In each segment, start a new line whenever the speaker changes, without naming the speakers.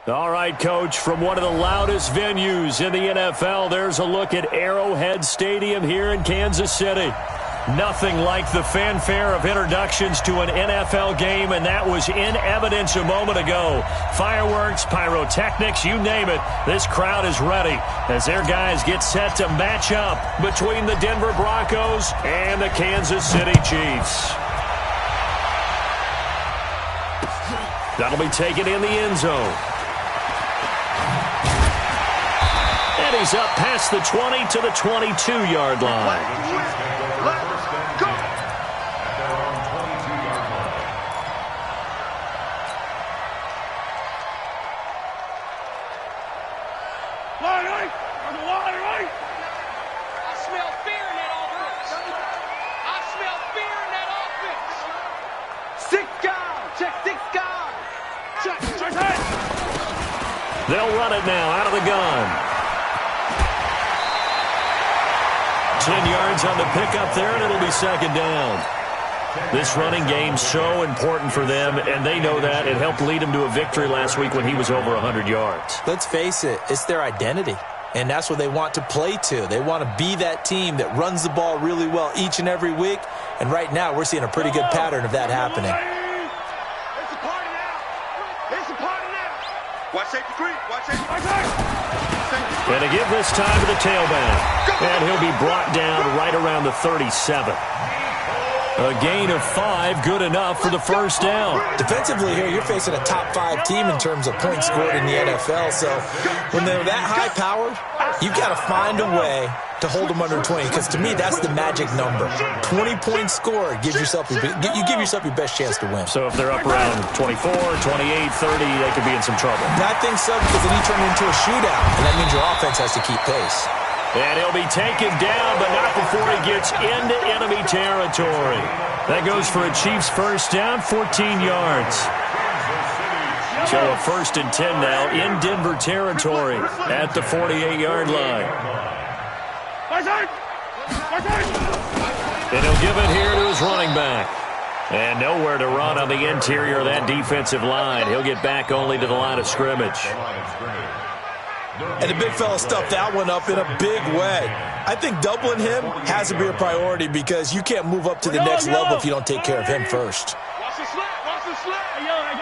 All right, Coach, from one of the loudest venues in the NFL, there's a look at Arrowhead Stadium here in Kansas City. Nothing like the fanfare of introductions to an NFL game, and that was in evidence a moment ago. Fireworks, pyrotechnics, you name it. This crowd is ready as their guys get set to match up between the Denver Broncos and the Kansas City Chiefs. That'll be taken in the end zone. And he's up past the 20 to the 22-yard line. They'll run it now out of the gun. 10 yards on the pickup there, and it'll be second down. This running game's so important for them, and they know that. It helped lead them to a victory last week when he was over 100 yards.
Let's face it, it's their identity, and that's what they want to play to. They want to be that team that runs the ball really well each and every week, and right now we're seeing a pretty good pattern of that happening.
And to give this time to the tailback. And he'll be brought down right around the 37. A gain of 5, good enough for the first down.
Defensively here, you're facing a top 5 team in terms of points scored in the NFL. So when they're that high-powered, you've got to find a way to hold them under 20, because to me, that's the magic number. 20 points scored, you give yourself your best chance to win.
So if they're up around 24, 28, 30, they could be in some trouble.
I think so, because then you turn it into a shootout, and that means your offense has to keep pace.
And he'll be taken down, but not before he gets into enemy territory. That goes for a Chiefs first down, 14 yards. So a 1st and 10 now in Denver territory at the 48-yard line. And he'll give it here to his running back. And nowhere to run on the interior of that defensive line. He'll get back only to the line of scrimmage.
And the big fella stuffed that one up in a big way. I think doubling him has to be a priority, because you can't move up to the next level if you don't take care of him first.
Watch the slap, watch the slap. Hey, yo, go.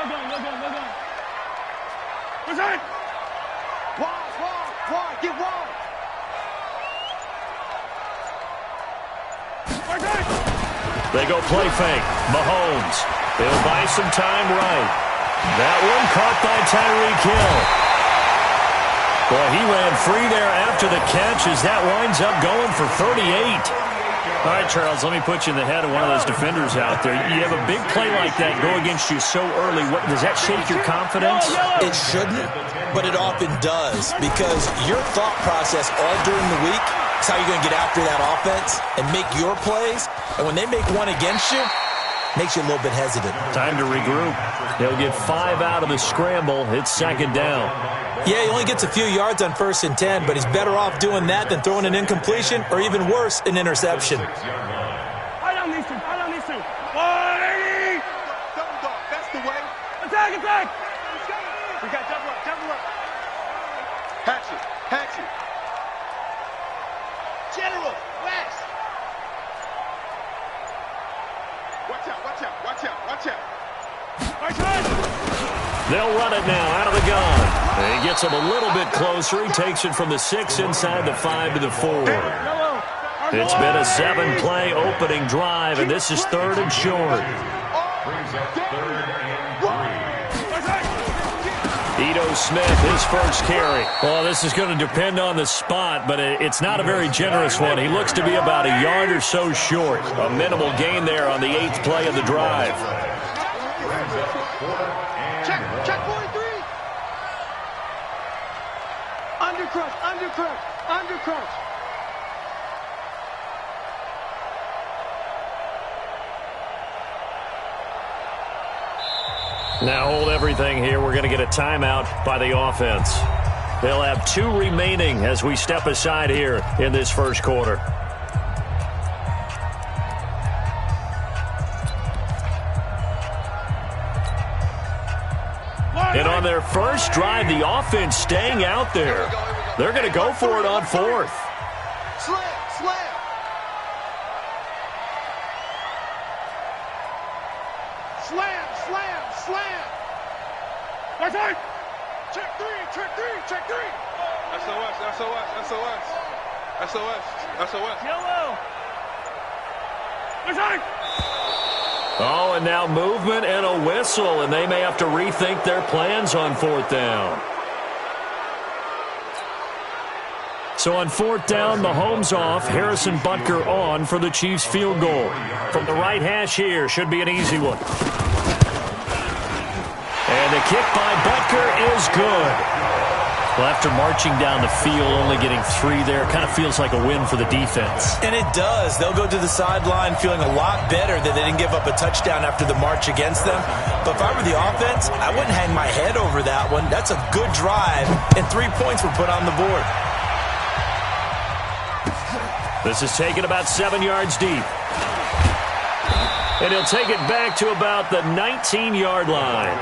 What's that? Wide, get wide.
They go play fake. Mahomes. They'll buy some time right. That one caught by Tyreek Hill. Well, he ran free there after the catch as that winds up going for 38. All right, Charles, let me put you in the head of one of those defenders out there. You have a big play like that go against you so early. Does that shake your confidence?
It shouldn't, but it often does, because your thought process all during the week is how you're going to get after that offense and make your plays. And when they make one against you, makes you a little bit hesitant.
Time to regroup. They'll get 5 out of the scramble. It's second down.
Yeah, he only gets a few yards on 1st and 10, but he's better off doing that than throwing an incompletion or, even worse, an interception.
I don't need to. 180! Double dog, that's the way. Attack! We got double up. Hatch it. General, West. Watch out.
They'll run it now out of the gun. He gets him a little bit closer. He takes it from the 6 inside the 5 to the 4. It's been a 7-play opening drive, and this is 3rd and short. Ito Smith, his first carry. Well, this is going to depend on the spot, but it's not a very generous one. He looks to be about a yard or so short. A minimal gain there on the 8th play of the drive.
Check 43. Undercrush.
Now hold everything here. We're going to get a timeout by the offense. They'll have 2 remaining as we step aside here in this first quarter. And on On their first drive, the offense staying out there. They're going to go for it on fourth.
Slam. That's right. Check three. SOS. Yellow. That's right.
Oh, and now movement and a whistle, and they may have to rethink their plans on fourth down. So on fourth down, Mahomes off, Harrison Butker on for the Chiefs field goal. From the right hash here, should be an easy one. And the kick by Butker is good. Well, after marching down the field, only getting 3 there, kind of feels like a win for the defense.
And it does. They'll go to the sideline feeling a lot better that they didn't give up a touchdown after the march against them. But if I were the offense, I wouldn't hang my head over that one. That's a good drive, and 3 points were put on the board.
This is taken about 7 yards deep. And he'll take it back to about the 19-yard line.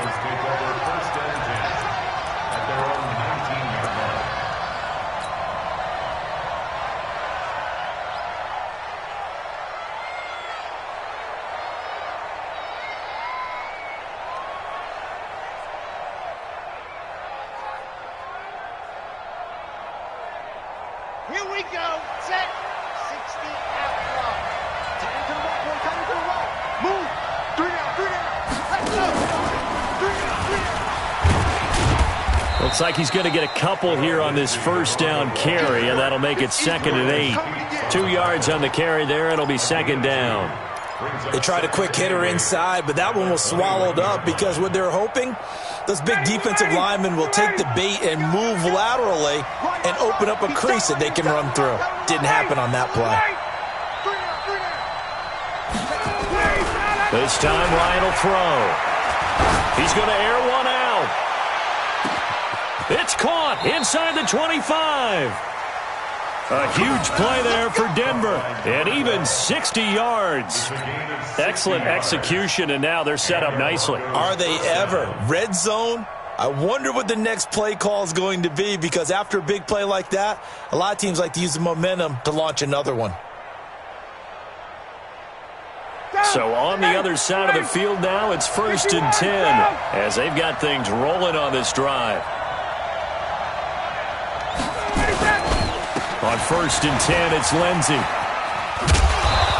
Here we go. Set. 60 out front. Take it to the right. Boy, come to the right. Move. 3 down. Let's go. 3 down.
Looks like he's going to get a couple here on this first down carry, and that'll make it 2nd and 8. 2 yards on the carry there. It'll be 2nd down.
They tried a quick hitter inside, but that one was swallowed up because what they're hoping, those big defensive linemen will take the bait and move laterally and open up a crease that they can run through. Didn't happen on that play.
This time Ryan will throw. He's going to air one out. It's caught inside the 25. A huge play there for Denver, and even 60 yards. Excellent execution, and now they're set up nicely.
Are they ever? Red zone? I wonder what the next play call is going to be, because after a big play like that, a lot of teams like to use the momentum to launch another one.
So on the other side of the field now, it's 1st and 10, as they've got things rolling on this drive. On 1st and 10, it's Lindsey.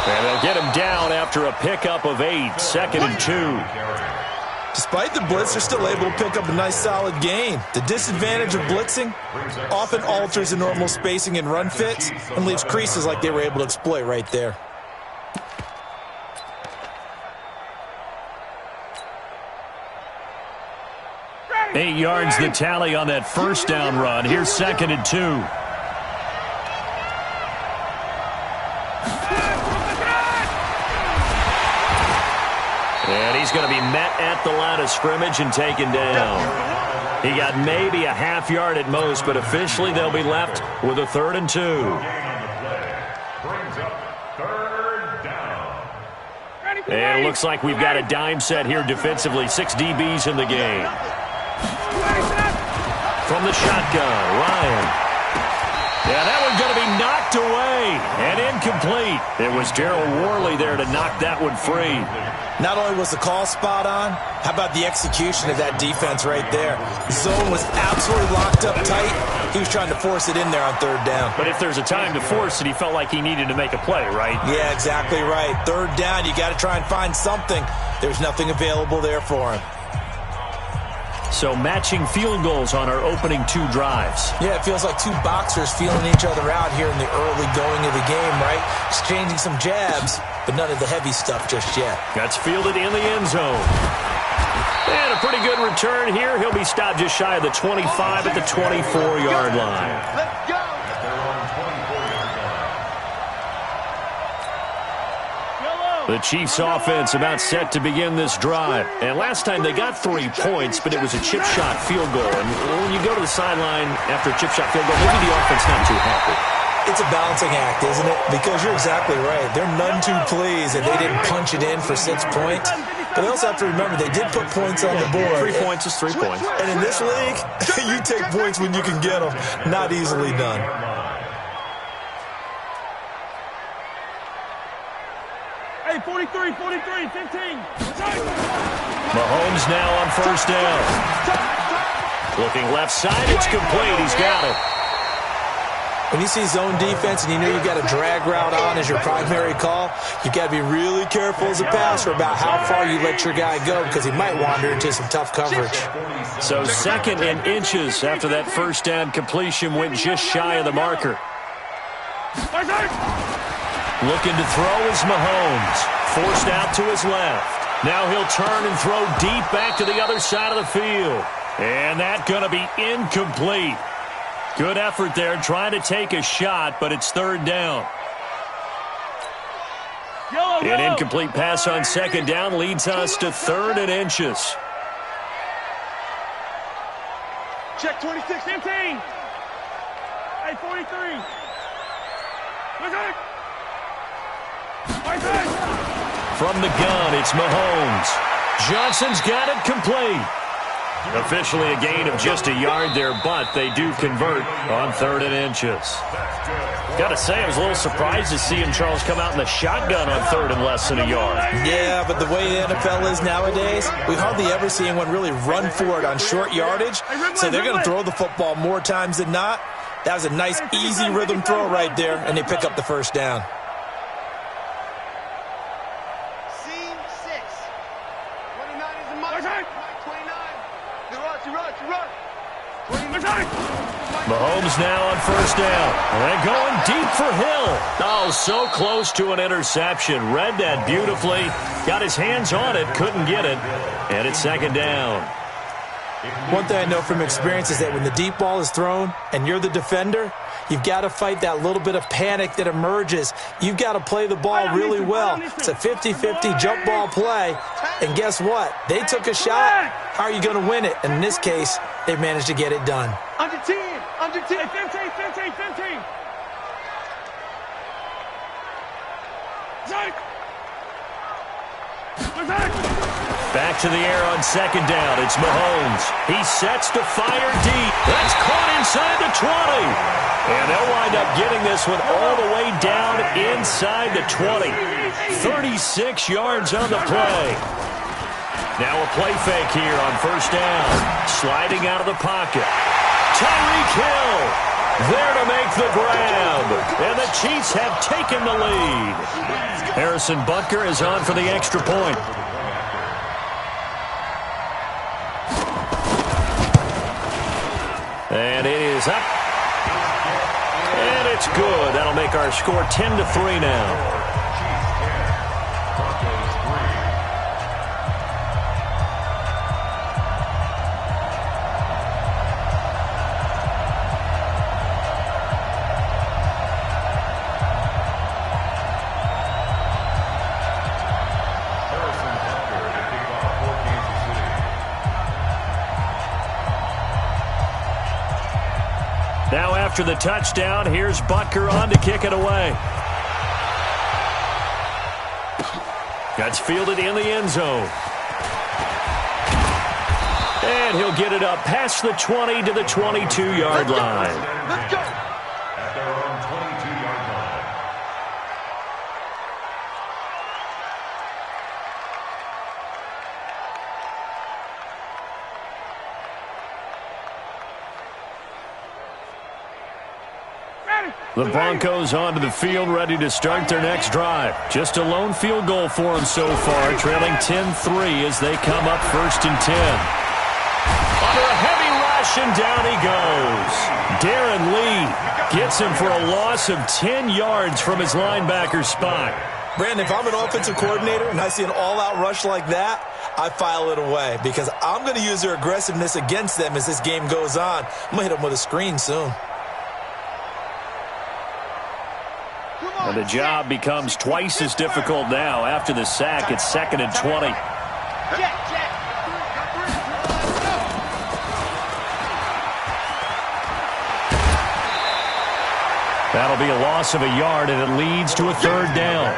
And they'll get him down after a pickup of 8, 2nd and 2.
Despite the blitz, they're still able to pick up a nice solid gain. The disadvantage of blitzing often alters the normal spacing and run fits and leaves creases like they were able to exploit right there.
Eight yards the tally on that first down run. Here's 2nd and 2. And he's going to be met at the line of scrimmage and taken down. He got maybe a half yard at most, but officially they'll be left with a 3rd and 2. And it looks like we've got a dime set here defensively. 6 DBs in the game. From the shotgun, Ryan. Yeah, that one's going to be knocked away and incomplete. It was Darryl Worley there to knock that one free.
Not only was the call spot on, how about the execution of that defense right there? The zone was absolutely locked up tight. He was trying to force it in there on 3rd down.
But if there's a time to force it, he felt like he needed to make a play, right?
Yeah, exactly right. 3rd down, you got to try and find something. There's nothing available there for him.
So matching field goals on our opening 2 drives.
Yeah, it feels like 2 boxers feeling each other out here in the early going of the game, right? Exchanging some jabs, but none of the heavy stuff just yet.
That's fielded in the end zone. And a pretty good return here. He'll be stopped just shy of the 25 at the 24-yard line.
Let's go.
The Chiefs offense about set to begin this drive. And last time they got 3 points, but it was a chip shot field goal. And when you go to the sideline after a chip shot field goal, maybe the offense not too happy.
It's a balancing act, isn't it? Because you're exactly right. They're none too pleased that they didn't punch it in for 6 points. But they also have to remember they did put points on the board.
3 points is 3 points.
And in this league, you take points when you can get them. Not easily done.
Hey, 43, 15.
Mahomes now on first down. Looking left side, it's complete. He's got it.
When you see zone defense and you know you've got a drag route on as your primary call, you've got to be really careful as a passer about how far you let your guy go because he might wander into some tough coverage.
So 2nd and inches after that first down completion went just shy of the marker. Looking to throw is Mahomes. Forced out to his left. Now he'll turn and throw deep back to the other side of the field. And that's going to be incomplete. Good effort there, trying to take a shot, but it's 3rd down. An incomplete pass on 2nd down leads us to 3rd and inches.
Check 26, 15. Hey, 43.
From the gun, it's Mahomes. Johnson's got it complete. Officially a gain of just a yard there, but they do convert on 3rd and inches. Got to say, I was a little surprised to see him, Charles, come out in the shotgun on 3rd and less than a yard.
Yeah, but the way the NFL is nowadays, we hardly ever see anyone really run for it on short yardage, so they're going to throw the football more times than not. That was a nice, easy rhythm throw right there, and they pick up the first down.
Scene 6. 29 is the mark. 29.
Mahomes now on first down. And going deep for Hill. Oh, so close to an interception. Read that beautifully. Got his hands on it. Couldn't get it. And it's 2nd down.
One thing I know from experience is that when the deep ball is thrown and you're the defender, you've got to fight that little bit of panic that emerges. You've got to play the ball really well. It's a 50-50 jump ball play. And guess what? They took a shot. How are you going to win it? And in this case, they managed to get it done.
Under 10, 15.
Back to the air on 2nd down. It's Mahomes. He sets to fire deep. That's caught inside the 20. And they'll wind up getting this one all the way down inside the 20. 36 yards on the play. Now a play fake here on first down. Sliding out of the pocket. Tyreek Hill there to make the grab. And the Chiefs have taken the lead. Harrison Butker is on for the extra point. And it is up. And it's good. That'll make our score 10-3 now. Now after the touchdown, here's Butker on to kick it away. That's fielded in the end zone. And he'll get it up past the 20 to the 22-yard line.
Let's go.
At their own 22-yard line.
The Broncos onto the field, ready to start their next drive. Just a lone field goal for them so far, trailing 10-3 as they come up 1st and 10. Under a heavy rush, and down he goes. Darren Lee gets him for a loss of 10 yards from his linebacker spot.
Brandon, if I'm an offensive coordinator and I see an all-out rush like that, I file it away because I'm going to use their aggressiveness against them as this game goes on. I'm going to hit them with a screen soon.
And the job becomes twice as difficult now. After the sack, it's 2nd and 20. That'll be a loss of a yard, and it leads to a 3rd down.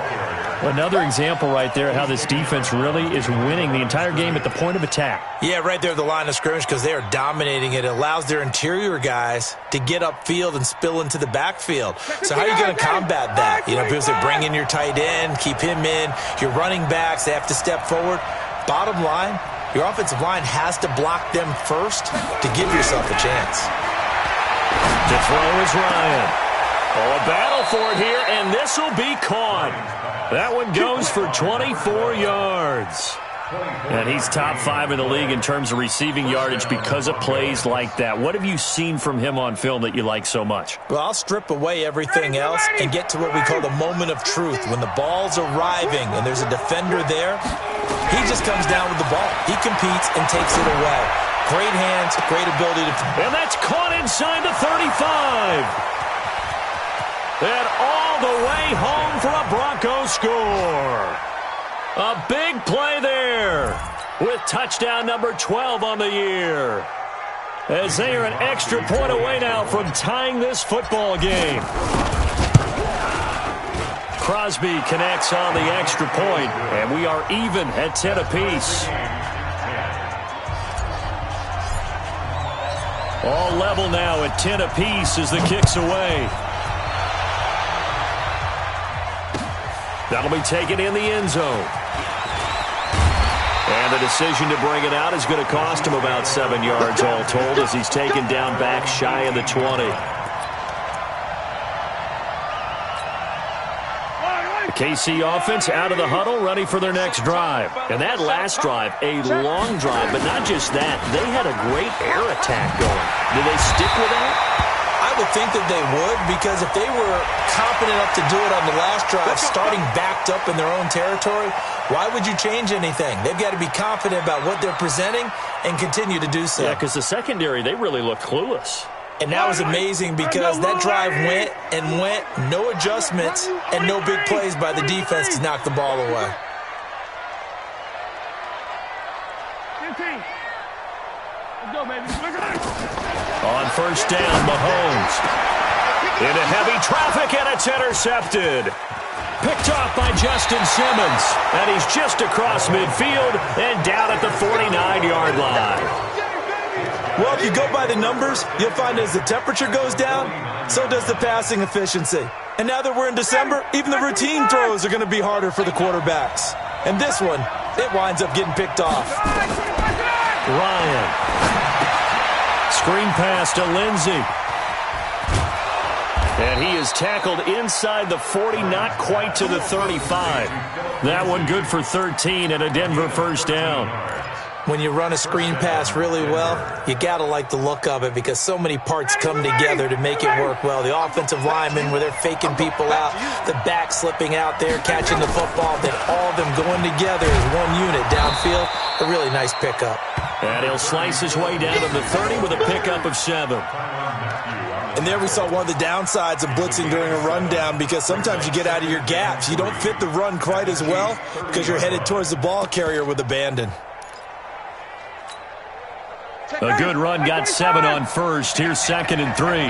Another example right there how this defense really is winning the entire game at the point of attack.
Yeah, right there at the line of scrimmage because they are dominating it. It allows their interior guys to get upfield and spill into the backfield. So how are you going to combat that? You know, because they bring in your tight end, keep him in, your running backs, they have to step forward. Bottom line, your offensive line has to block them first to give yourself a chance.
To throw is Ryan. Oh, a battle for it here, and this will be caught. That one goes for 24 yards. And he's top 5 in the league in terms of receiving yardage because of plays like that. What have you seen from him on film that you like so much?
Well, I'll strip away everything else and get to what we call the moment of truth. When the ball's arriving and there's a defender there, he just comes down with the ball. He competes and takes it away. Great hands, great ability to...
And that's caught inside the 35. And all the way home for a Broncos score. A big play there with touchdown number 12 on the year. As they are an extra point away now from tying this football game. Crosby connects on the extra point, and we are even at 10 apiece. All level now at 10 apiece as the kick's away. That'll be taken in the end zone. And the decision to bring it out is going to cost him about 7 yards all told as he's taken down back shy of the 20. The KC offense out of the huddle, ready for their next drive. And that last drive, a long drive, but not just that. They had a great air attack going. Do they stick with that?
I would think that they would, because if they were confident enough to do it on the last drive, starting backed up in their own territory, why would you change anything? They've got to be confident about what they're presenting and continue to do so.
Yeah, because the secondary, they really look clueless.
And that was amazing because that drive went and went, no adjustments, and no big plays by the defense to knock the ball away.
15. Let's go, baby.
On first down, Mahomes. Into heavy traffic, and it's intercepted. Picked off by Justin Simmons. And he's just across midfield and down at the 49-yard line.
Well, if you go by the numbers, you'll find as the temperature goes down, so does the passing efficiency. And now that we're in December, even the routine throws are going to be harder for the quarterbacks. And this one, it winds up getting picked off.
Ryan. Screen pass to Lindsey. And he is tackled inside the 40, not quite to the 35. That one good for 13 and a Denver first down.
When you run a screen pass really well, you got to like the look of it because so many parts come together to make it work well. The offensive linemen, where they're faking people out, the back slipping out there, catching the football, then all of them going together as one unit downfield. A really nice pickup.
And he'll slice his way down to the 30 with a pickup of 7.
And there we saw one of the downsides of blitzing during a rundown because sometimes you get out of your gaps. You don't fit the run quite as well because you're headed towards the ball carrier with abandon.
A good run got 7 on first. Here's 2nd and 3.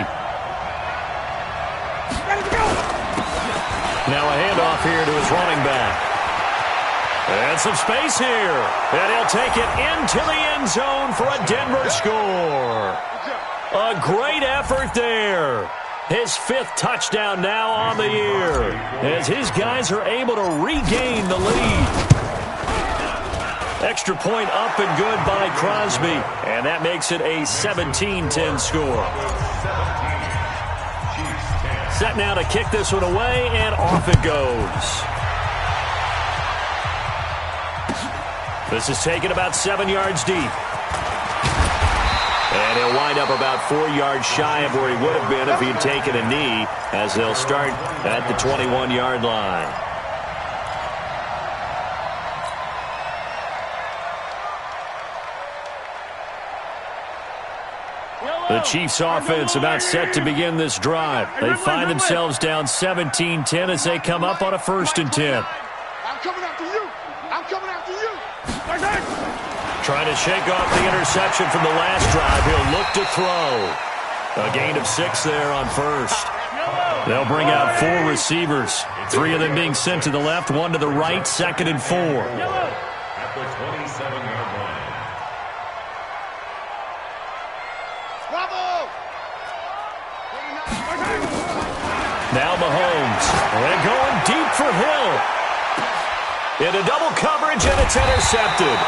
Now a handoff here to his running back. And some space here. And he'll take it into the end zone for a Denver score. A great effort there. His 5th touchdown now on the year as his guys are able to regain the lead. Extra point up and good by Crosby. And that makes it a 17-10 score. Set now to kick this one away, and off it goes. This is taken about 7 yards deep. And he'll wind up about 4 yards shy of where he would have been if he had taken a knee, as they'll start at the 21-yard line. The Chiefs offense about set to begin this drive. They find themselves down 17-10 as they come up on a 1st and 10.
I'm coming after you. I'm coming after you.
Trying to shake off the interception from the last drive. He'll look to throw. A gain of 6 there on first. They'll bring out 4 receivers. 3 of them being sent to the left, 1 to the right, 2nd and 4.
At the 27-yard line.
Bravo!
Now Mahomes. They're going deep for Hill. Into double coverage, and it's intercepted.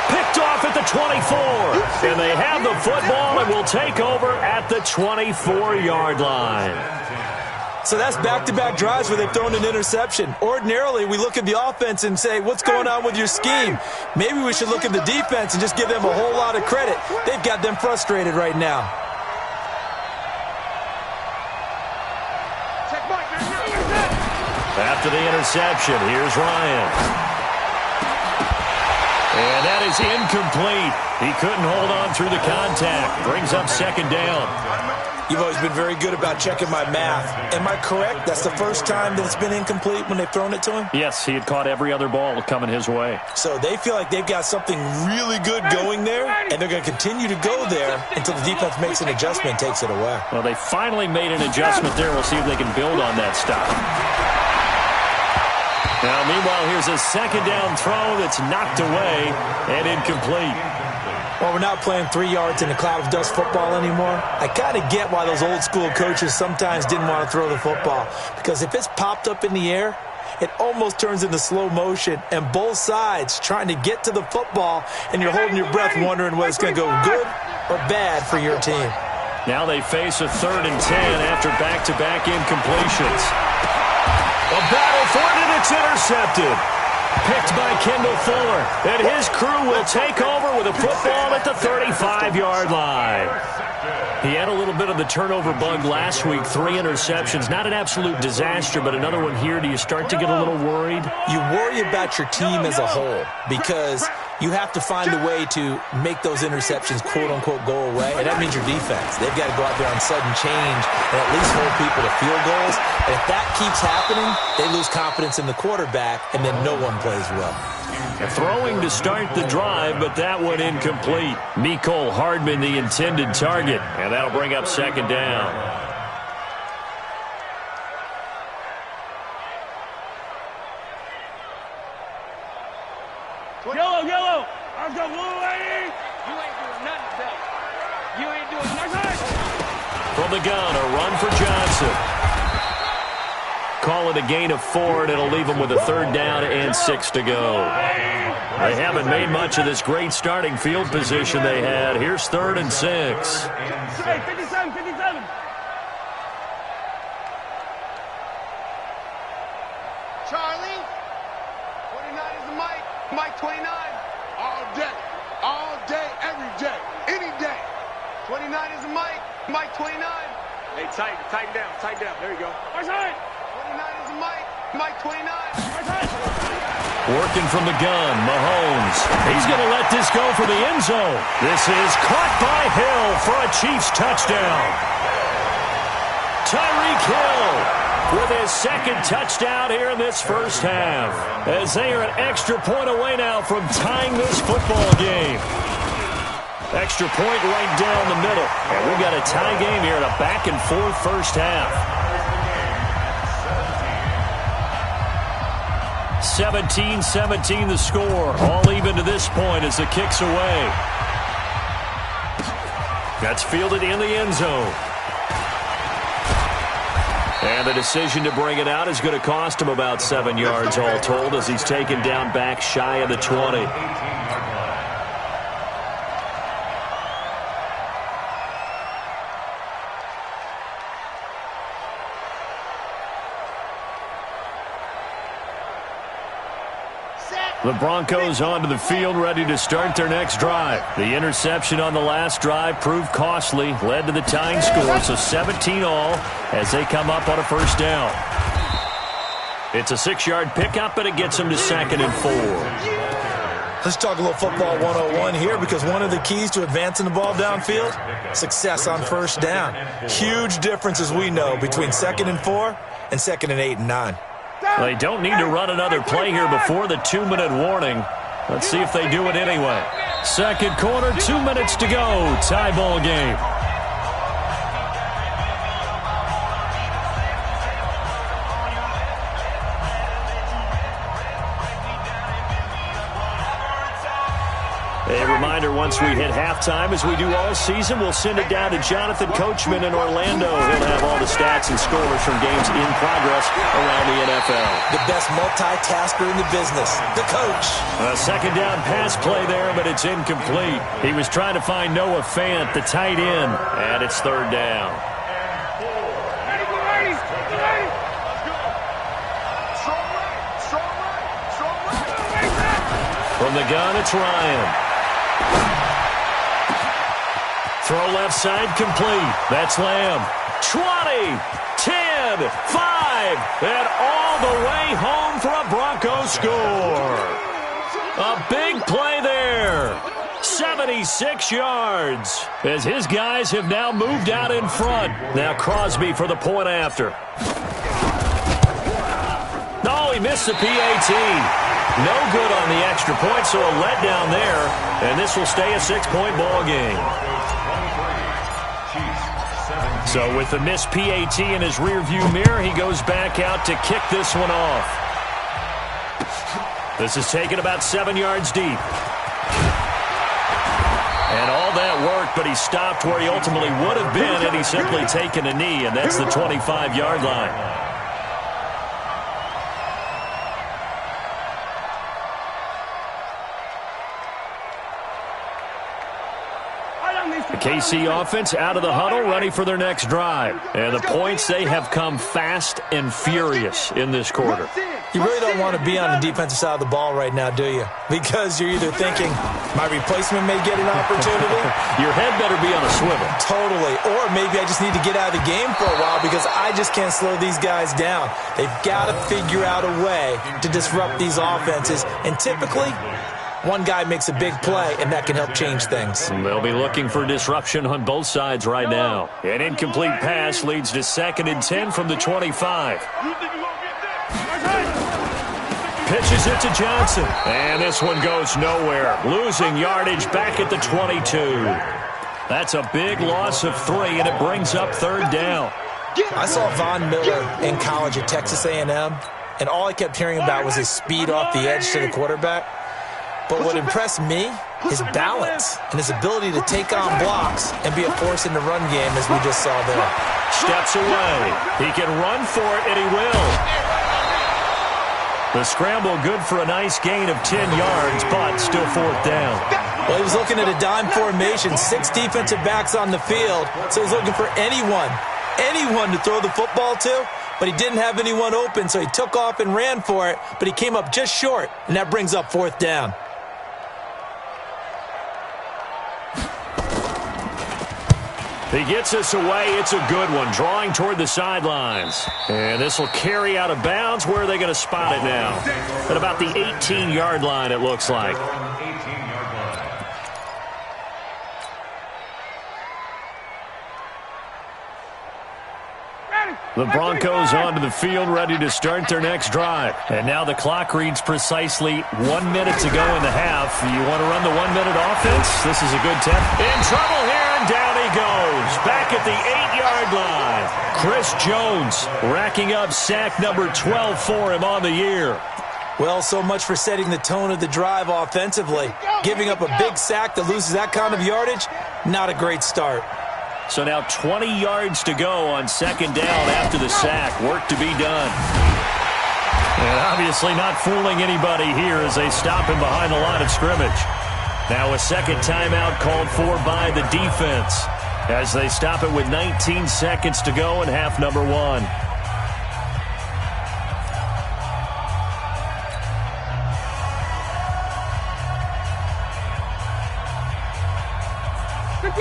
Picked off at the 24. And they have the football and will take over at the 24-yard line.
So that's back-to-back drives where they've thrown an interception. Ordinarily, we look at the offense and say, what's going on with your scheme? Maybe we should look at the defense and just give them a whole lot of credit. They've got them frustrated right now.
After the interception, here's Ryan. And that is incomplete. He couldn't hold on through the contact. Brings up 2nd down.
You've always been very good about checking my math. Am I correct? That's the first time that it's been incomplete when they've thrown it to him?
Yes, he had caught every other ball coming his way.
So they feel like they've got something really good going there, and they're going to continue to go there until the defense makes an adjustment and takes it away.
Well, they finally made an adjustment there. We'll see if they can build on that stuff. Now, meanwhile, here's a 2nd down throw that's knocked away and incomplete.
Well, we're not playing 3 yards in a cloud of dust football anymore. I kind of get why those old-school coaches sometimes didn't want to throw the football, because if it's popped up in the air, it almost turns into slow motion, and both sides trying to get to the football, and you're holding your breath wondering whether it's going to go good or bad for your team.
Now they face a 3rd and 10 after back-to-back incompletions. A battle for it, and it's intercepted. Picked by Kendall Fuller. And his crew will take over with a football at the 35-yard line. He had a little bit of the turnover bug last week. 3 interceptions. Not an absolute disaster, but another one here. Do you start to get a little worried?
You worry about your team as a whole because you have to find a way to make those interceptions, quote-unquote, go away. And that means your defense. They've got to go out there on sudden change and at least hold people to field goals. And if that keeps happening, they lose confidence in the quarterback, and then no one plays well.
Throwing to start the drive, but that one incomplete. Mecole Hardman, the intended target, and that'll bring up 2nd down.
Yellow. Let's go, blue lady.
You ain't doing nothing today. You ain't doing nothing.
From the gun, a run for Johnson. Call it a gain of 4, and it'll leave them with a 3rd down and 6 to go. They haven't made much of this great starting field position they had. Here's 3rd and 6.
Hey, 57.
Charlie. 29 is the Mike. Mike 29. All day, every day, any day. 29 is the Mike. Mike 29. Hey, tighten down. There you go.
Our side.
29 is the Mike. Mike 29.
Our side.
Working from the gun, Mahomes. He's going to let this go for the end zone. This is caught by Hill for a Chiefs touchdown. Tyreek Hill with his 2nd touchdown here in this first half, as they are an extra point away now from tying this football game. Extra point right down the middle. And we've got a tie game here in a back-and-forth first half. 17-17 the score. All even to this point as the kick's away. That's fielded in the end zone. And the decision to bring it out is going to cost him about 7 yards all told, as he's taken down back shy of the 20. The Broncos onto the field, ready to start their next drive. The interception on the last drive proved costly, led to the tying score, so 17 all as they come up on a 1st down. It's a 6-yard pickup, and it gets them to 2nd and 4.
Let's talk a little football 101 here, because one of the keys to advancing the ball downfield, success on 1st down. Huge difference, as we know, between 2nd and 4 and 2nd and 8 and 9.
They don't need to run another play here before the 2-minute warning. Let's see if they do it anyway. 2nd quarter, 2 minutes to go. Tie ball game. A reminder, once we hit halftime, as we do all season, we'll send it down to Jonathan Coachman in Orlando. He'll have all the stats and scores from games in progress around the NFL.
The best multitasker in the business, the coach.
A second down pass play there, but it's incomplete. He was trying to find Noah Fant, the tight end, and it's third down. From the gun, it's Ryan. Throw left side complete. That's Lamb. 20, 10, 5, and all the way home for a Broncos score. A big play there. 76 yards as his guys have now moved out in front. Now Crosby for the point after. No, he missed the PAT. No good on the extra point, so a letdown there, and this will stay a 6-point ball game. So with the missed PAT in his rearview mirror, he goes back out to kick this one off. This is taken about 7 yards deep. And all that worked, but he stopped where he ultimately would have been had he simply taken a knee, and that's the 25-yard line. The KC offense out of the huddle, ready for their next drive. And the points, they have come fast and furious in this quarter.
You really don't want to be on the defensive side of the ball right now, do you? Because you're either thinking, my replacement may get an opportunity.
Your head better be on a swivel.
Totally. Or maybe I just need to get out of the game for a while because I just can't slow these guys down. They've got to figure out a way to disrupt these offenses. And typically, one guy makes a big play, and that can help change things.
They'll be looking for disruption on both sides right now. An incomplete pass leads to 2nd and 10 from the 25. Pitches it to Johnson. And this one goes nowhere. Losing yardage back at the 22. That's a big loss of 3, and it brings up third down.
I saw Von Miller in college at Texas A&M, and all I kept hearing about was his speed off the edge to the quarterback. But what impressed me, his balance and his ability to take on blocks and be a force in the run game, as we just saw there.
Steps away. He can run for it, and he will. The scramble good for a nice gain of 10 yards, but still fourth down.
Well, he was looking at a dime formation, 6 defensive backs on the field, so he's looking for anyone to throw the football to, but he didn't have anyone open, so he took off and ran for it, but he came up just short, and that brings up fourth down.
He gets us away. It's a good one, drawing toward the sidelines. And this will carry out of bounds. Where are they going to spot it now? At about the 18-yard line, it looks like. The Broncos onto the field, ready to start their next drive. And now the clock reads precisely 1 minute to go in the half. You want to run the 1 minute offense? This is a good tip. In trouble here, and down he goes. Back at the 8-yard line. Chris Jones racking up sack number 12 for him on the year.
Well, so much for setting the tone of the drive offensively. Giving up a big sack that loses that kind of yardage, not a great start.
So now 20 yards to go on second down after the sack. Work to be done. And obviously not fooling anybody here as they stop him behind the line of scrimmage. Now a second timeout called for by the defense as they stop it with 19 seconds to go in half number 1.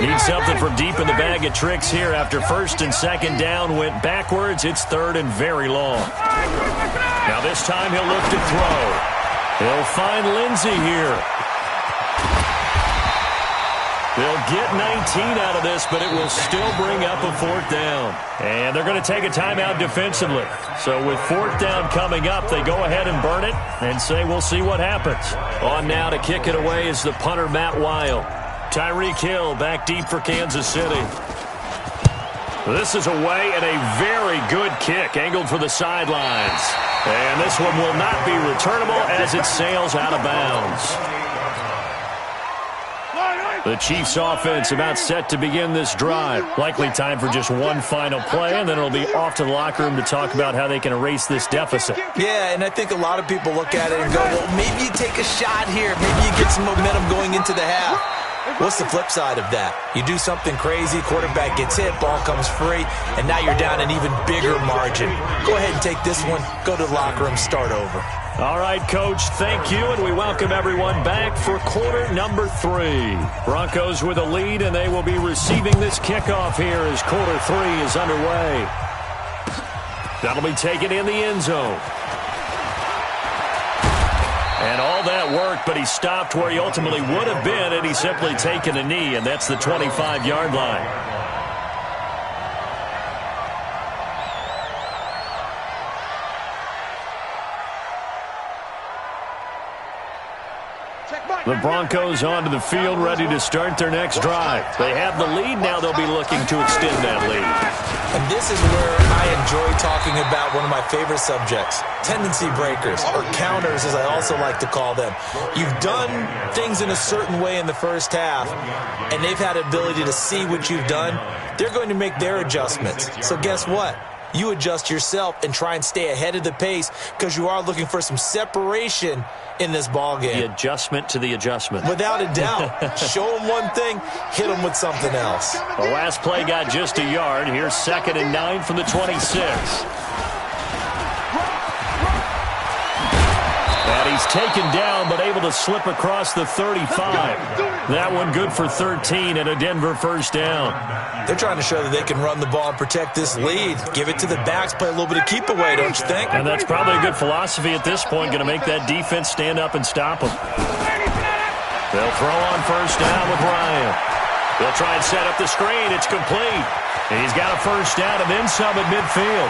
Need something from deep in the bag of tricks here after first and second down went backwards. It's third and very long. Now this time he'll look to throw. He'll find Lindsey here. They'll get 19 out of this, but it will still bring up a fourth down. And they're going to take a timeout defensively. So with fourth down coming up, they go ahead and burn it and say we'll see what happens. On now to kick it away is the punter, Matt Weil. Tyreek Hill back deep for Kansas City. This is away and a very good kick angled for the sidelines. And this one will not be returnable as it sails out of bounds. The Chiefs offense about set to begin this drive. Likely time for just one final play, and then it'll be off to the locker room to talk about how they can erase this deficit.
Yeah, and I think a lot of people look at it and go, well, maybe you take a shot here. Maybe you get some momentum going into the half. What's the flip side of that? You do something crazy, quarterback gets hit, ball comes free, and now you're down an even bigger margin. Go ahead and take this one, go to the locker room, start over.
All right, Coach, thank you, and we welcome everyone back for quarter number 3. Broncos with a lead, and they will be receiving this kickoff here as quarter 3 is underway. That'll be taken in the end zone. And all that work, but he stopped where he ultimately would have been, and he's simply taken a knee, and that's the 25-yard line. The Broncos onto the field, ready to start their next drive. They have the lead. Now they'll be looking to extend that lead.
And this is where I enjoy talking about one of my favorite subjects, tendency breakers, or counters, as I also like to call them. You've done things in a certain way in the first half, and they've had the ability to see what you've done. They're going to make their adjustments. So guess what? You adjust yourself and try and stay ahead of the pace because you are looking for some separation in this ball game.
The adjustment to the adjustment.
Without a doubt. Show them one thing, hit them with something else.
The last play got just a yard. Here's 2nd and 9 from the 26. And he's taken down, but able to slip across the 35. That one good for 13 and a Denver first down.
They're trying to show that they can run the ball and protect this lead. Give it to the backs, play a little bit of keep away, don't you think?
And that's probably a good philosophy at this point, going to make that defense stand up and stop them. They'll throw on first down with Ryan. They'll try and set up the screen. It's complete. And he's got a first down and then some at midfield.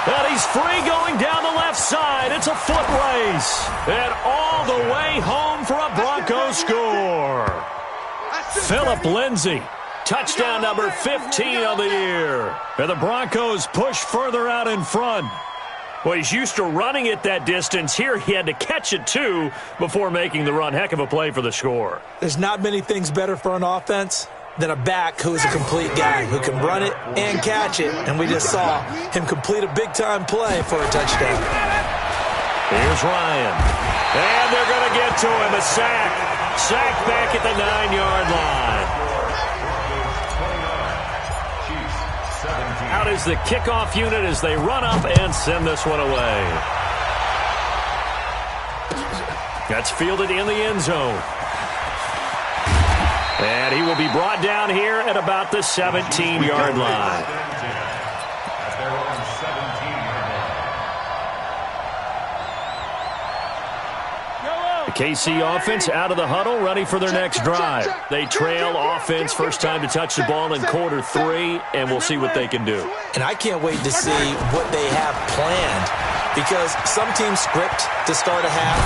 And he's free going down the left side. It's a foot race. And all the way home for a Broncos score. Phillip Lindsay. Touchdown number 15 of the year. And the Broncos push further out in front. Well, he's used to running it that distance. Here he had to catch it, too, before making the run. Heck of a play for the score.
There's not many things better for an offense than a back who is a complete guy who can run it and catch it. And we just saw him complete a big-time play for a touchdown.
Here's Ryan. And they're going to get to him. A sack. Sack back at the 9-yard line. Out is the kickoff unit as they run up and send this one away. That's fielded in the end zone. And he will be brought down here at about the 17-yard line. KC offense out of the huddle, ready for their next drive. They trail offense, first time to touch the ball in quarter 3, and we'll see what they can do.
And I can't wait to see what they have planned, because some teams script to start a half.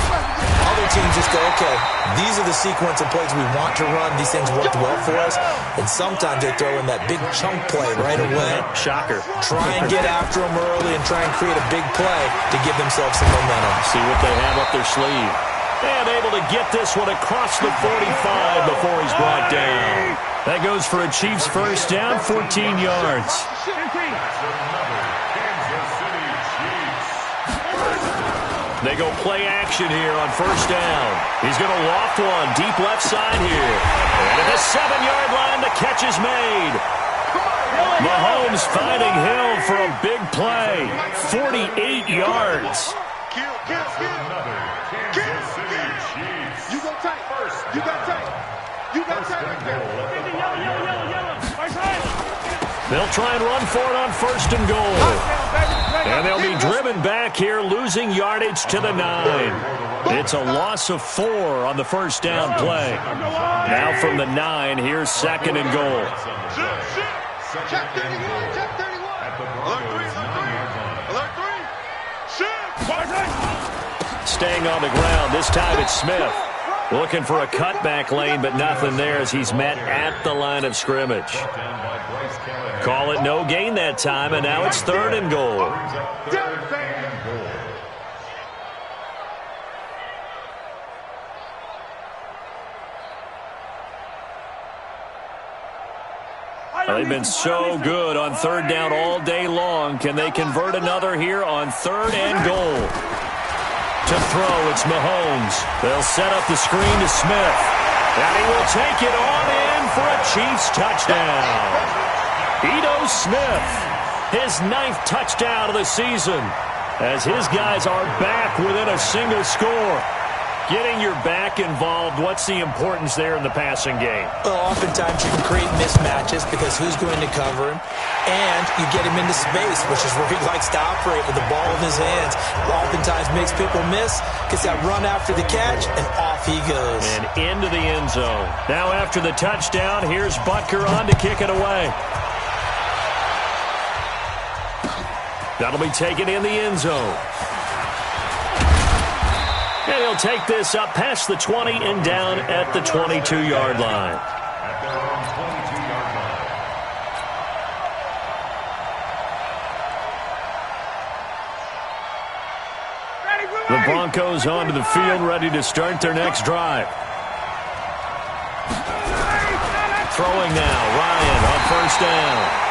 Other teams just go, okay, these are the sequence of plays we want to run. These things worked well for us. And sometimes they throw in that big chunk play right away.
Shocker.
Try and get after them early and try and create a big play to give themselves some momentum.
See what they have up their sleeve. And able to get this one across the 45 before he's brought down. That goes for a Chiefs first down, 14 yards. They go play action here on first down. He's going to loft one deep left side here. And at the 7-yard line, the catch is made. Mahomes finding Hill for a big play. 48 yards.
You go tight. You got tight. You got tight.
They'll try and run for it on first and goal. And they'll be driven back here, losing yardage to the 9. It's a loss of 4 on the first down play. Now from the 9, here's 2nd and goal.
Check 31. Check 31. Alert 3.
Staying on the ground. This time it's Smith. Looking for a cutback lane, but nothing there as he's met at the line of scrimmage. Call it no gain that time, and now it's 3rd and goal. They've been so good on third down all day long. Can they convert another here on third and goal? To throw, it's Mahomes. They'll set up the screen to Smith. And he will take it on in for a Chiefs touchdown. Ito Smith, his 9th touchdown of the season, as his guys are back within a single score. Getting your back involved, what's the importance there in the passing game?
Well, oftentimes you can create mismatches because who's going to cover him? And you get him into space, which is where he likes to operate with the ball in his hands. Oftentimes makes people miss, gets that run after the catch, and off he goes.
And into the end zone. Now after the touchdown, here's Butker on to kick it away. That'll be taken in the end zone. And he'll take this up past the 20 and down at the 22-yard line.
At their own 22-yard line.
The Broncos onto the field, ready to start their next drive. Throwing now, Ryan on first down.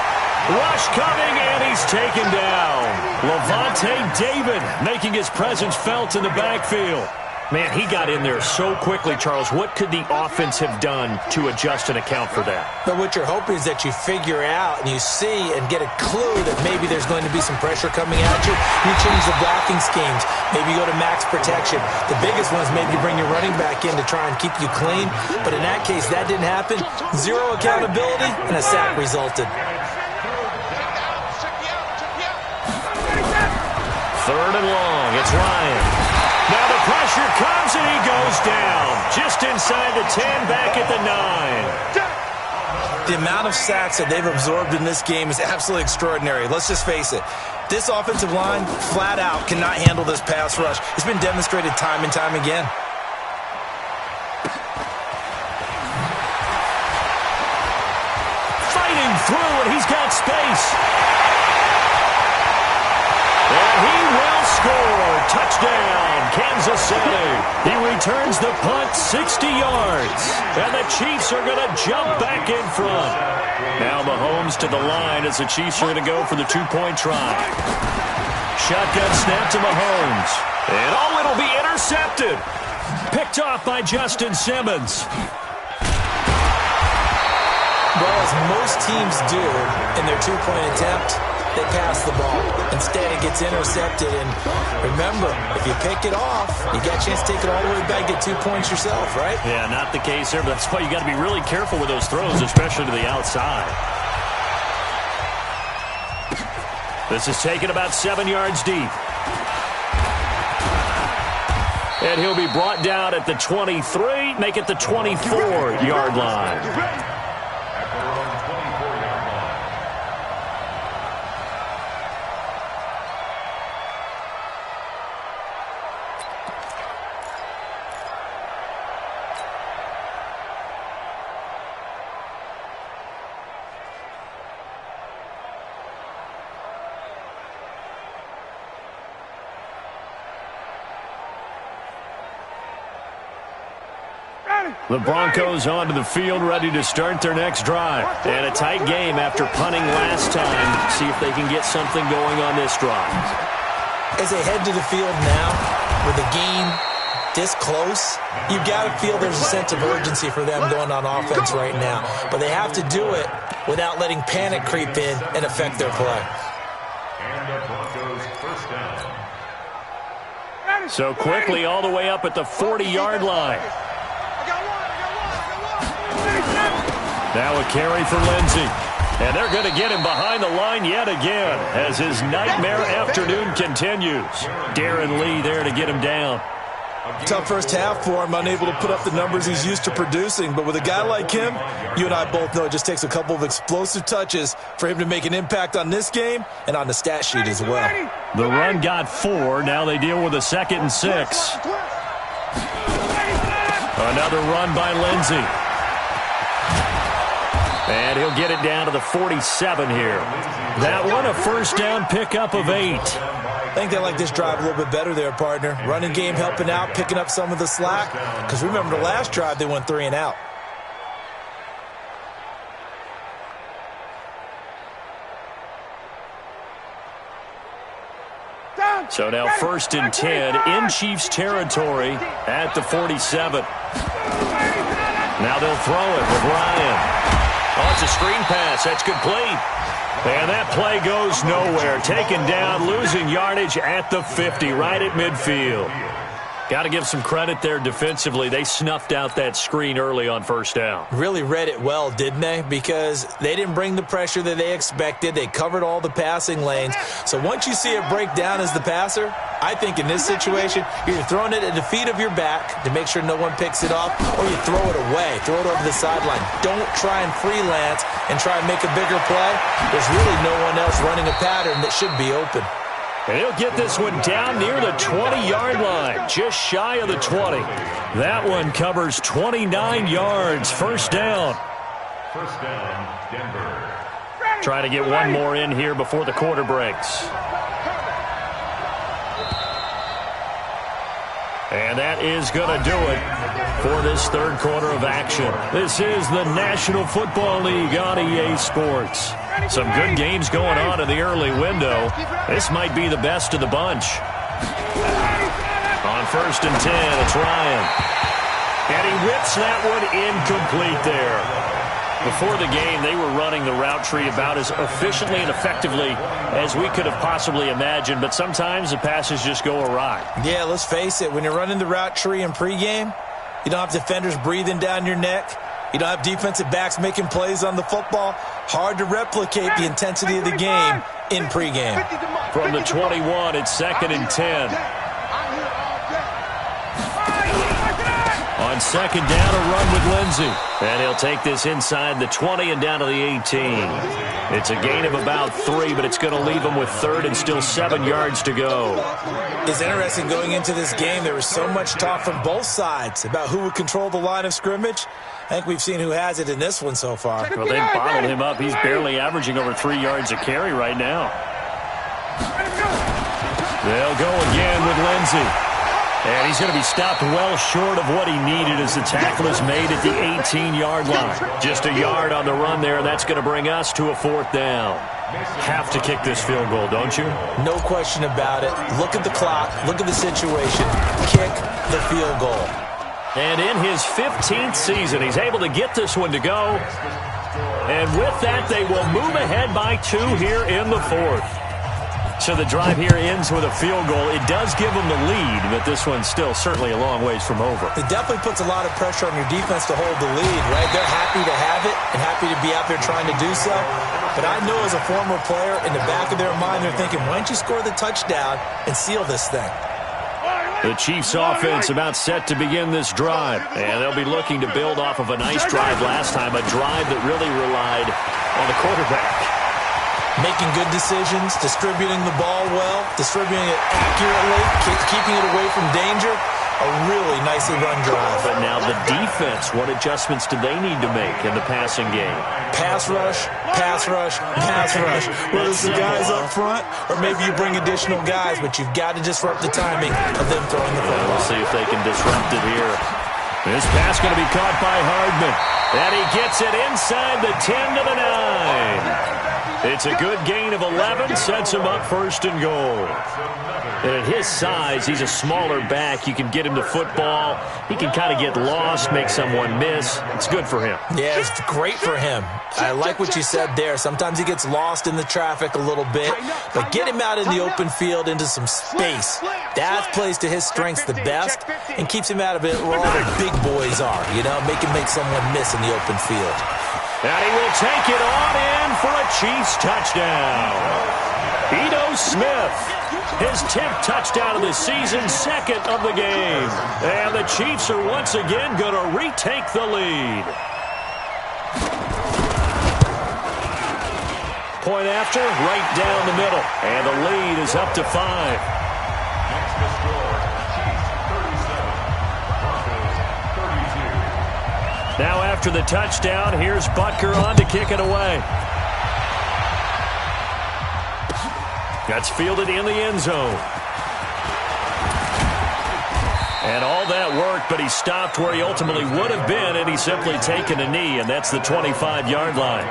Rush coming, and he's taken down. Levante David making his presence felt in the backfield. Man, he got in there so quickly, Charles. What could the offense have done to adjust and account for that?
But what you're hoping is that you figure out and you see and get a clue that maybe there's going to be some pressure coming at you. You change the blocking schemes. Maybe you go to max protection. The biggest one is maybe you bring your running back in to try and keep you clean. But in that case, that didn't happen. Zero accountability, and a sack resulted.
Third and long, it's Ryan. Now the pressure comes and he goes down. Just inside the 10, back at the 9.
The amount of sacks that they've absorbed in this game is absolutely extraordinary. Let's just face it. This offensive line, flat out, cannot handle this pass rush. It's been demonstrated time and time again.
Fighting through, and he's got space. And he will score. Touchdown, Kansas City. He returns the punt 60 yards. And the Chiefs are going to jump back in front. Now Mahomes to the line as the Chiefs are going to go for the two-point try. Shotgun snap to Mahomes. And it'll be intercepted. Picked off by Justin Simmons.
Well, as most teams do in their two-point attempt, they pass the ball. Instead, it gets intercepted. And remember, if you pick it off, you got a chance to take it all the way back, get 2 points yourself, right?
Yeah, not the case there, but that's why you got to be really careful with those throws, especially to the outside. This is taken about 7 yards deep. And he'll be brought down at the 23, make it the 24-yard line. The Broncos onto the field, ready to start their next drive. And a tight game after punting last time. See if they can get something going on this drive.
As they head to the field now, with the game this close, you've got to feel there's a sense of urgency for them going on offense right now. But they have to do it without letting panic creep in and affect their play.
And the Broncos first down.
So quickly all the way up at the 40-yard line. Now a carry for Lindsey. And they're going to get him behind the line yet again as his nightmare afternoon continues. Darren Lee there to get him down.
Tough first half for him, unable to put up the numbers he's used to producing. But with a guy like him, you and I both know it just takes a couple of explosive touches for him to make an impact on this game and on the stat sheet as well.
The run got 4. Now they deal with a 2nd and 6. Another run by Lindsey. And he'll get it down to the 47 here. That one a first down pickup of 8.
I think they like this drive a little bit better there, partner. Running game helping out, picking up some of the slack. Because remember the last drive, they went 3 and out.
So now 1st and 10 in Chiefs territory at the 47. Now they'll throw it with Ryan. Oh, it's a screen pass. That's complete. And that play goes nowhere. Taken down, losing yardage at the 50, right at midfield. Got to give some credit there defensively. They snuffed out that screen early on 1st down.
Really read it well, didn't they? Because they didn't bring the pressure that they expected. They covered all the passing lanes. So once you see it break down as the passer, I think in this situation, you're throwing it at the feet of your back to make sure no one picks it off, or you throw it away, throw it over the sideline. Don't try and freelance and try and make a bigger play. There's really no one else running a pattern that should be open.
And he'll get this one down near the 20-yard line, just shy of the 20. That one covers 29 yards, 1st down.
1st down, Denver.
Try to get one more in here before the quarter breaks. And that is going to do it for this 3rd quarter of action. This is the National Football League on EA Sports. Some good games going on in the early window. This might be the best of the bunch. On 1st and 10, it's Ryan. And he whips that one incomplete there. Before the game, they were running the route tree about as efficiently and effectively as we could have possibly imagined, but sometimes the passes just go awry.
Yeah, let's face it. When you're running the route tree in pregame, you don't have defenders breathing down your neck. You don't have defensive backs making plays on the football. Hard to replicate the intensity of the game in pregame.
From the 21, it's 2nd and 10. On 2nd down, a run with Lindsey. And he'll take this inside the 20 and down to the 18. It's a gain of about 3, but it's going to leave him with 3rd and still 7 yards to go.
It's interesting going into this game. There was so much talk from both sides about who would control the line of scrimmage. I think we've seen who has it in this one so far.
Well, they bottled him up. He's barely averaging over 3 yards a carry right now. They'll go again with Lindsey. And he's going to be stopped well short of what he needed as the tackle is made at the 18-yard line. Just a yard on the run there, and that's going to bring us to a 4th down. Have to kick this field goal, don't you?
No question about it. Look at the clock. Look at the situation. Kick the field goal.
And in his 15th season, he's able to get this one to go. And with that, they will move ahead by 2 here in the 4th. So the drive here ends with a field goal. It does give them the lead, but this one's still certainly a long ways from over.
It definitely puts a lot of pressure on your defense to hold the lead, right? They're happy to have it and happy to be out there trying to do so. But I know as a former player, in the back of their mind, they're thinking, why don't you score the touchdown and seal this thing?
The Chiefs offense about set to begin this drive. And they'll be looking to build off of a nice drive last time, a drive that really relied on the quarterback.
Making good decisions, distributing the ball well, distributing it accurately, keeping it away from danger. A really nicely run drive.
But now the defense, what adjustments do they need to make in the passing game?
Pass rush, pass rush, pass rush. Whether it's the guys up front or maybe you bring additional guys, but you've got to disrupt the timing of them throwing the football.
We'll see if they can disrupt it here. This pass going to be caught by Hardman. And he gets it inside the 10 to the 9. It's a good gain of 11, sets him up 1st and goal. And at his size, he's a smaller back. You can get him to football. He can kind of get lost, make someone miss. It's good for him.
Yeah, it's great for him. I like what you said there. Sometimes he gets lost in the traffic a little bit, but get him out in the open field into some space. That plays to his strengths the best and keeps him out of it where all the big boys are, you know, make someone miss in the open field.
And he will take it on in for a Chiefs touchdown. Ito Smith, his 10th touchdown of the season, 2nd of the game. And the Chiefs are once again going to retake the lead. Point after, right down the middle. And the lead is up to 5.
Next to score, Chiefs 37, Broncos 32.
Now after the touchdown, here's Butker on to kick it away. That's fielded in the end zone. And all that worked, but he stopped where he ultimately would have been, and he's simply taken a knee, and that's the 25-yard line.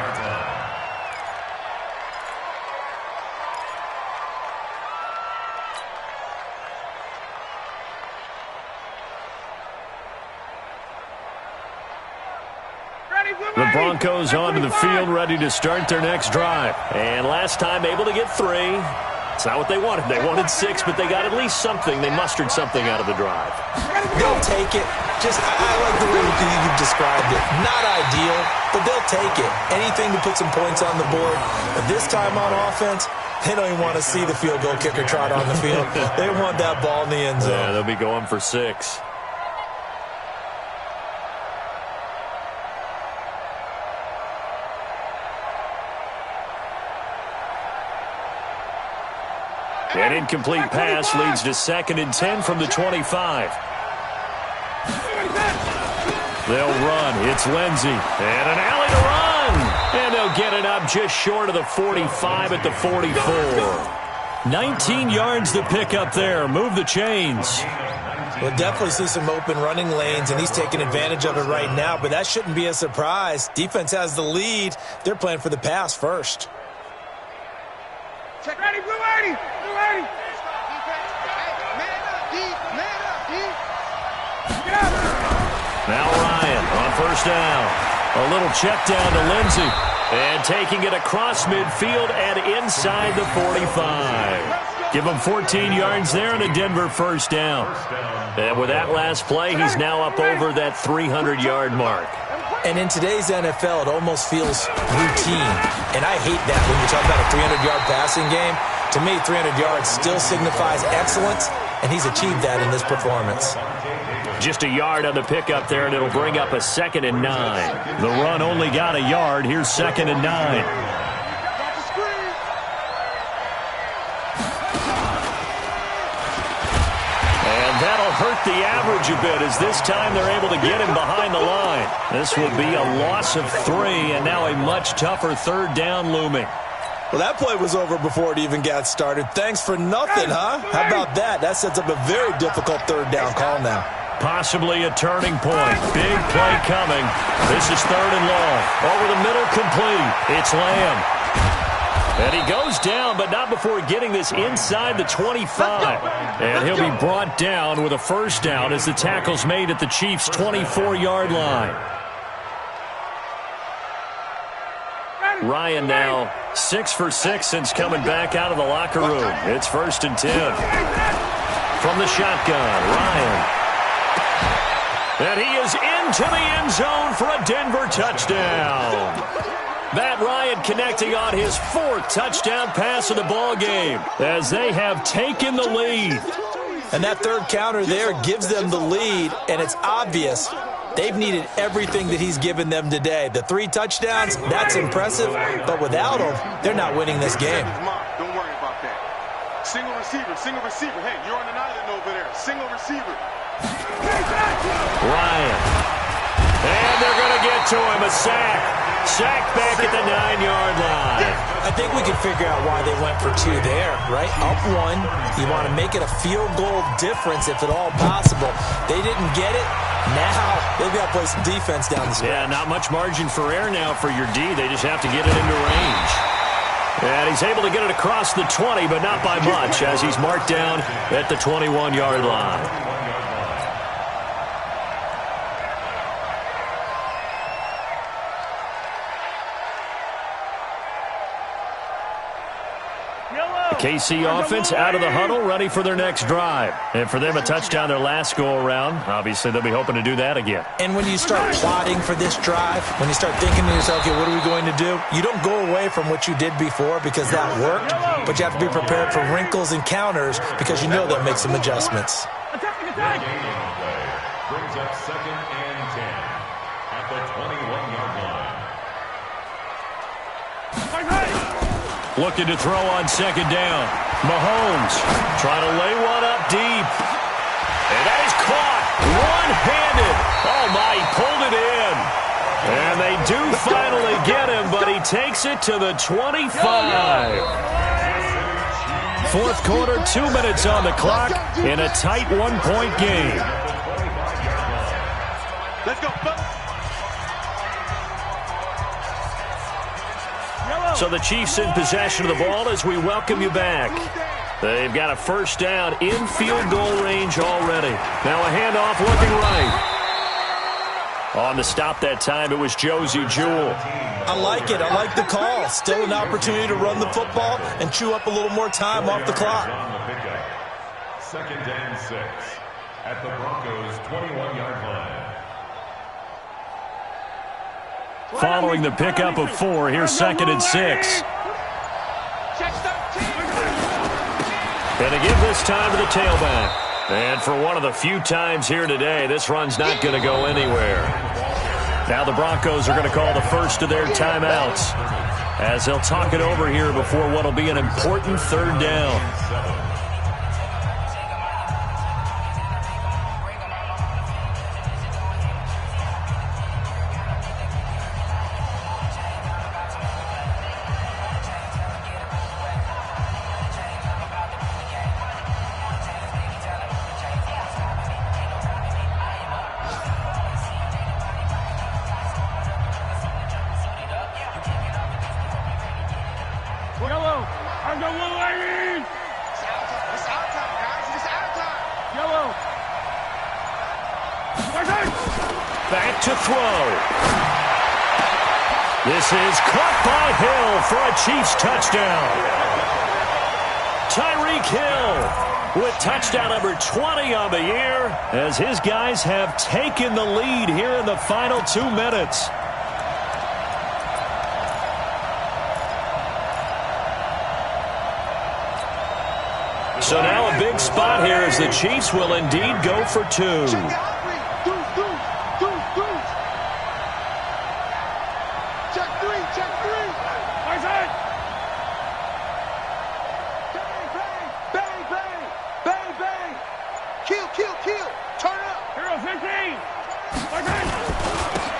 The Broncos onto the field, ready to start their next drive. And last time able to get 3. It's not what they wanted. They wanted 6, but they got at least something. They mustered something out of the drive.
They'll take it. I like the way you've described it. Not ideal, but they'll take it. Anything to put some points on the board. But this time on offense, they don't even want to see the field goal kicker trot on the field. They want that ball in the end zone.
Yeah, they'll be going for 6. An incomplete pass leads to 2nd and 10 from the 25. They'll run. It's Lindsey. And an alley to run. And they'll get it up just short of the 45 at the 44. 19 yards to pick up there. Move the chains.
We'll definitely see some open running lanes, and he's taking advantage of it right now, but that shouldn't be a surprise. Defense has the lead. They're playing for the pass first.
Check ready, blue 80. Blue 80.
Now Ryan on first down. A little check down to Lindsey. And taking it across midfield and inside the 45. Give him 14 yards there and a Denver first down. And with that last play, he's now up over that 300-yard mark.
And in today's NFL, it almost feels routine. And I hate that when you talk about a 300-yard passing game. To me, 300 yards still signifies excellence, and he's achieved that in this performance.
Just a yard on the pickup there, and it'll bring up a 2nd and 9. The run only got a yard. Here's 2nd and 9. That'll hurt the average a bit as this time they're able to get him behind the line. This will be a loss of 3, and now a much tougher 3rd down looming.
Well, that play was over before it even got started. Thanks for nothing, huh? How about that? That sets up a very difficult 3rd down call now.
Possibly a turning point. Big play coming. This is 3rd and long. Over the middle, complete. It's Lamb. And he goes down, but not before getting this inside the 25. And he'll be brought down with a first down as the tackle's made at the Chiefs' 24-yard line. Ryan now 6 for 6 since coming back out of the locker room. It's 1st and 10. From the shotgun, Ryan. And he is into the end zone for a Denver touchdown. Matt Ryan connecting on his 4th touchdown pass of the ball game as they have taken the lead.
And that 3rd counter there gives them the lead, and it's obvious they've needed everything that he's given them today. The 3 touchdowns, that's impressive, but without him, they're not winning this game.
Don't worry about that. Single receiver. Hey, you're on an island over there. Single receiver.
Ryan. And they're going to get to him, a sack. Sack back at the 9-yard line.
I think we can figure out why they went for 2 there, right? Up 1, you want to make it a field goal difference if at all possible. They didn't get it. Now they've got to play some defense down the stretch.
Yeah, not much margin for error now for your D. They just have to get it into range. And he's able to get it across the 20, but not by much as he's marked down at the 21-yard line. KC offense out of the huddle, ready for their next drive. And for them, a touchdown their last go-around. Obviously, they'll be hoping to do that again.
And when you start plotting for this drive, when you start thinking to yourself, okay, what are we going to do? You don't go away from what you did before because that worked, but you have to be prepared for wrinkles and counters because you know they'll make some adjustments.
Brings up 2nd and 10 at the 21-yard line.
Looking to throw on 2nd down. Mahomes trying to lay one up deep. And that is caught one-handed. Oh, my, he pulled it in. And they do finally get him, but he takes it to the 25. 4th quarter, 2 minutes on the clock in a tight 1-point game.
Let's go.
So the Chiefs in possession of the ball as we welcome you back. They've got a first down in field goal range already. Now a handoff looking right. On the stop that time, it was Josie Jewell.
I like it. I like the call. Still an opportunity to run the football and chew up a little more time off the clock.
On the pickup. 2nd and 6 at the Broncos' 21-yard line.
Following the pickup of 4, here's 2nd and 6. And to give this time to the tailback. And for one of the few times here today, this run's not going to go anywhere. Now the Broncos are going to call the first of their timeouts as they'll talk it over here before what will be an important 3rd down. Back to throw. This is caught by Hill for a Chiefs touchdown. Tyreek Hill with touchdown number 20 on the year as his guys have taken the lead here in the final 2 minutes. So now a big spot here as the Chiefs will indeed go for 2.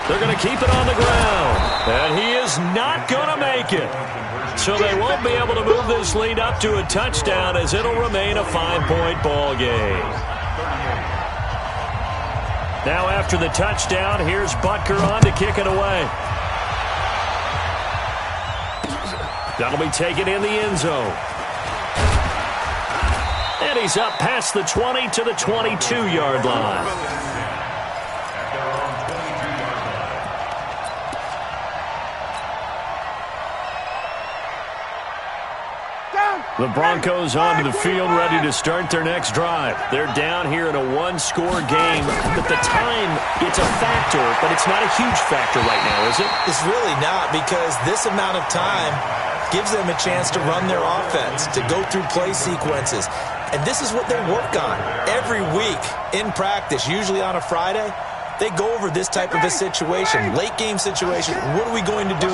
They're going to keep it on the ground, and he is not going to make it. So they won't be able to move this lead up to a touchdown as it'll remain a 5-point ball game. Now after the touchdown, here's Butker on to kick it away. That'll be taken in the end zone. And he's up past the 20 to the 22-yard line. The Broncos onto the field ready to start their next drive. They're down here in a 1-score game. But the time, it's a factor, but it's not a huge factor right now, is it?
It's really not, because this amount of time gives them a chance to run their offense, to go through play sequences. And this is what they work on every week in practice, usually on a Friday. They go over this type of a situation, late game situation. What are we going to do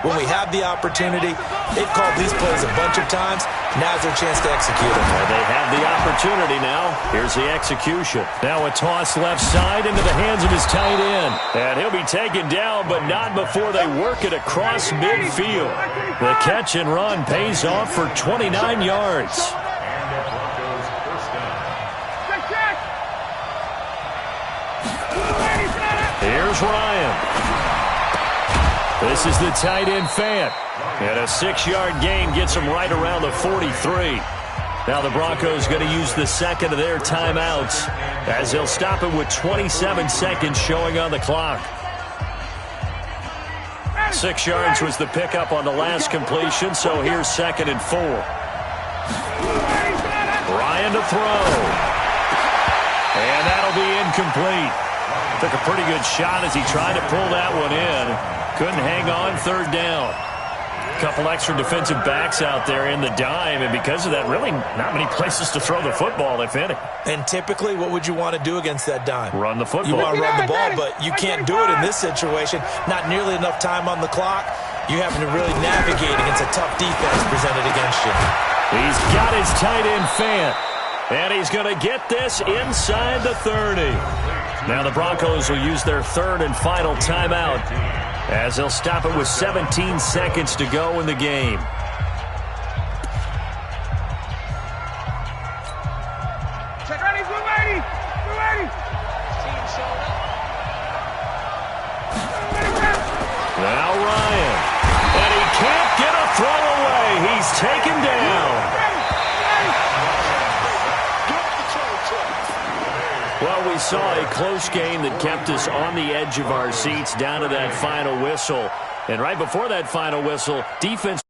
when we have the opportunity? They've called these plays a bunch of times. Now's their chance to execute them.
Well, they have the opportunity now. Here's the execution. Now a toss left side into the hands of his tight end. And he'll be taken down, but not before they work it across midfield. The catch and run pays off for 29 yards. Here's Ryan. This is the tight end Fant. And a 6-yard gain gets him right around the 43. Now the Broncos going to use the second of their timeouts as they'll stop it with 27 seconds showing on the clock. 6 yards was the pickup on the last completion, so here's 2nd and 4. Ryan to throw. And that'll be incomplete. Took a pretty good shot as he tried to pull that one in. Couldn't hang on 3rd down. A couple extra defensive backs out there in the dime, and because of that, really not many places to throw the football, if any.
And typically, what would you want to do against that dime?
Run the football.
You want to run the ball, but you can't do it in this situation. Not nearly enough time on the clock. You're having to really navigate against a tough defense presented against you.
He's got his tight end Fant, and he's going to get this inside the 30. Now the Broncos will use their 3rd and final timeout as they'll stop it with 17 seconds to go in the game.
Check ready, we're ready. We're ready.
Team showed up.
Now Ryan. And he can't get a throw away. He's taken down. Well, we saw a close game that kept us on the edge of our seats down to that final whistle. And right before that final whistle, defense